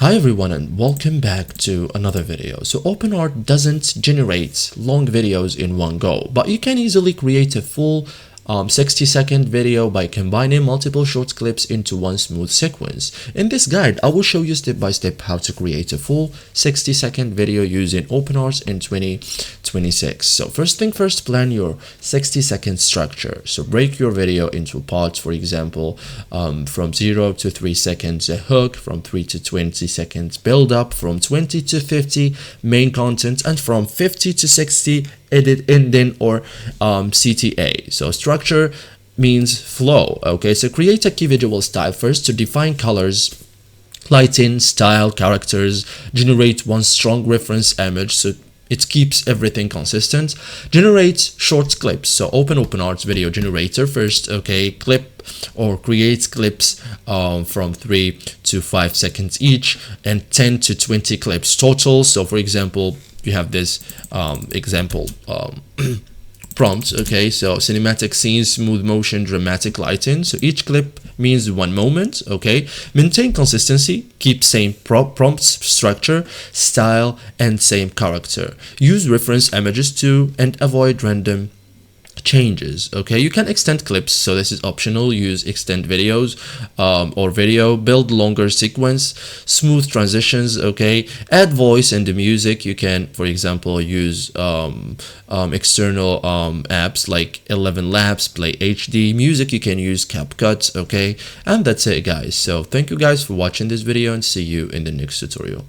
Hi everyone and welcome back to another video. So OpenArt doesn't generate long videos in one go, but you can easily create a full 60-second video by combining multiple short clips into one smooth sequence. In this guide, I will show you step by step how to create a full 60-second video using OpenArt in 2026. So first thing first, plan your 60-second structure. So break your video into parts, for example, from 0 to 3 seconds a hook, from 3 to 20 seconds build up, from 20 to 50 main content, and from 50 to 60 edit indent or CTA. So structure means flow. Okay, so create a key visual style first to define colors, lighting, style, characters. Generate one strong reference image so it keeps everything consistent. Generate short clips. So open OpenArt's video generator first. Okay, clip or create clips from 3 to 5 seconds each and 10 to 20 clips total. So for example, you have this example prompt. Okay, so cinematic scenes, smooth motion, dramatic lighting. So each clip means one moment. Okay, maintain consistency, keep same prompts, structure, style, and same character. Use reference images too and avoid random changes. Okay, you can extend clips, so this is optional. Use extend videos or video. Build longer sequence, smooth transitions. Okay, add voice and the music. You can, for example, use external apps like 11 Labs, Play HD. Music you can use CapCut. Okay, and that's it guys. So thank you guys for watching this video and see you in the next tutorial.